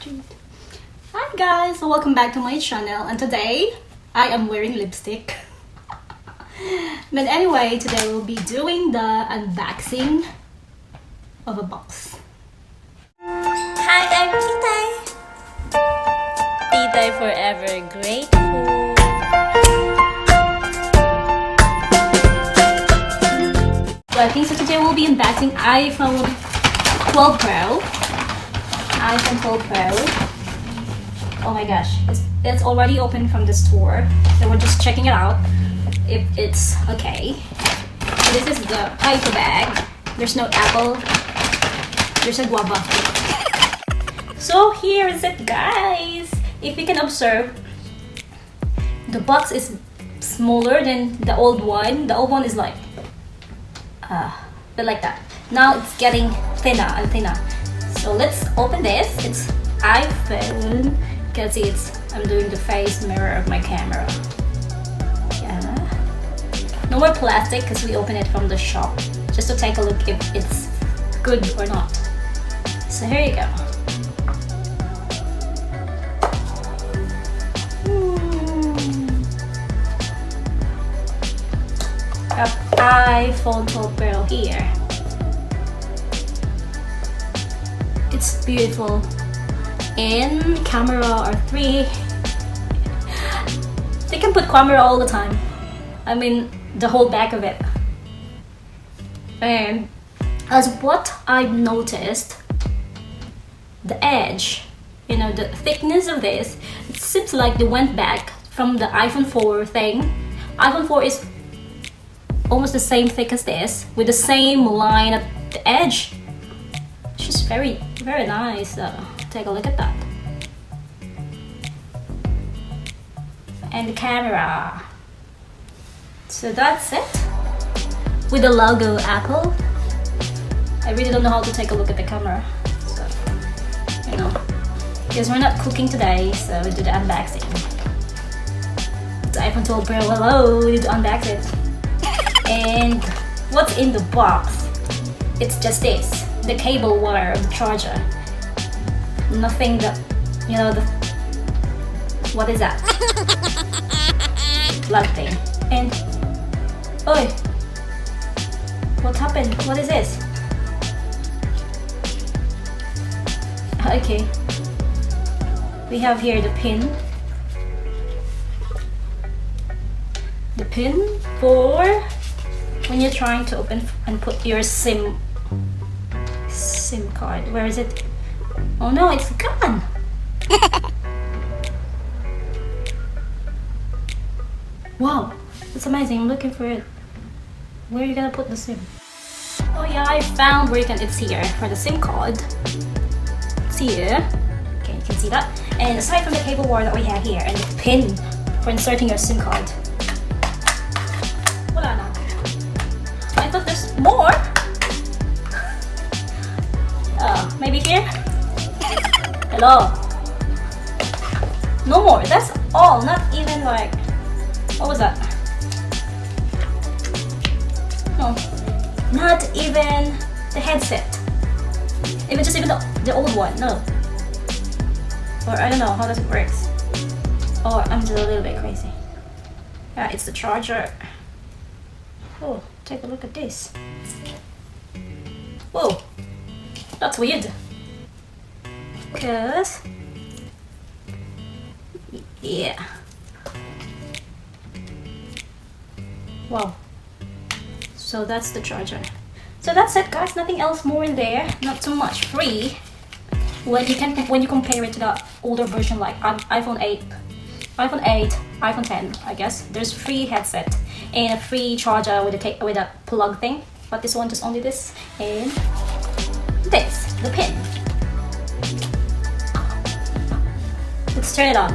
Street. Hi guys, welcome back to my channel, and today I am wearing lipstick. But anyway, today we'll be doing the unboxing of a box. Hi, I'm Titay. Titay forever grateful. So I think so today we'll be unboxing iPhone 12 Pro. iPhone 12 Pro. Oh my gosh, it's already open from the store, so we're just checking it out if it's okay. So this is the paper bag. There's no apple. There's a guava. So here is it, guys. If you can observe, the box is smaller than the old one. The old one is like that. Now it's getting thinner and thinner. So let's open this. It's iPhone. You can see I'm doing the face mirror of my camera. Yeah. No more plastic because we open it from the shop. Just to take a look if it's good or not. So here you go. Got iPhone 12 Pro here. It's beautiful. And camera are 3. They can put camera all the time. I mean, the whole back of it. And as what I've noticed, the edge, the thickness of this, it seems like they went back from the iPhone 4 thing. iPhone 4 is almost the same thick as this, with the same line at the edge. It's just very, very nice. Take a look at that. And the camera. So that's it. With the logo Apple. I really don't know how to take a look at the camera. So, because we're not cooking today, so we do the unboxing. It's iPhone 12 Pro. Hello, we need to unbox it. And what's in the box? It's just this. The cable wire of the charger. Nothing that, what is that? Plug thing. And, oi, what happened? What is this? Okay. We have here the pin. The pin for when you're trying to open and put your SIM card. Where is it? Oh no, it's gone. Wow, that's amazing. I'm looking for it. Where are you gonna put the SIM? Oh yeah, I found where it's here for the SIM card. It's here. Okay, you can see that. And aside from the cable wire that we have here and the pin for inserting your SIM card. Wala na. I thought there's more. Maybe here? Hello? No more. That's all. Not even like... What was that? No. Not even the headset. Even the old one. No. Or I don't know. How does it work? Oh, I'm just a little bit crazy. Yeah, it's the charger. Oh, take a look at this. Whoa. That's weird. Because... Yeah. Wow. So that's the charger. So that's it, guys. Nothing else more in there. Not too much. Free. When you compare it to the older version like iPhone 8, iPhone 10, I guess. There's free headset and a free charger with a plug thing. But this one just only this and this, the pin. Let's turn it on.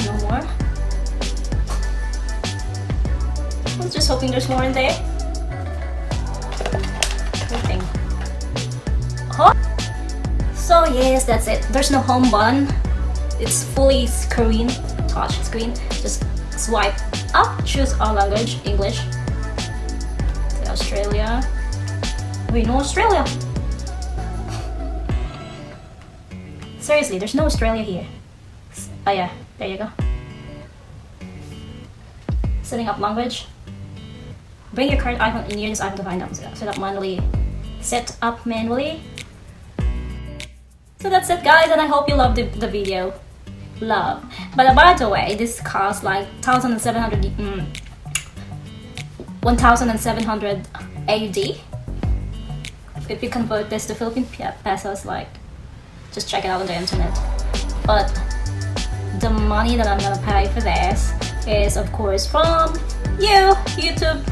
No more. I was just hoping there's more in there. Good thing. Huh? So yes, that's it. There's no home button. It's fully touch screen. Just swipe up, choose our language, English. Australia. We know Australia. Seriously, there's no Australia here. Oh yeah, there you go. Setting up language. Bring your current iPhone in this iPhone to find out. Set up manually. Set up manually. So that's it, guys, and I hope you loved the video. Love. But by the way, this costs like 1,700 AUD. If you convert this to Philippine pesos, like, just check it out on the internet. But the money that I'm gonna pay for this is, of course, from you, YouTube.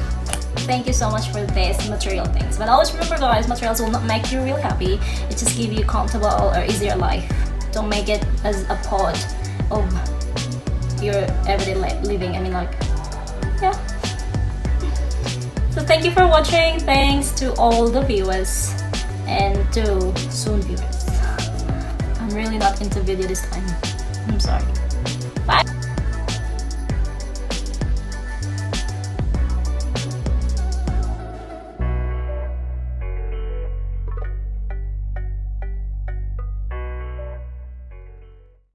Thank you so much for this material things. But always remember, guys, materials will not make you really happy. It just give you comfortable or easier life. Don't make it as a part of your everyday living. I mean, like, yeah. So thank you for watching. Thanks to all the viewers and to soon viewers. I'm really not into video this time. I'm sorry. Bye.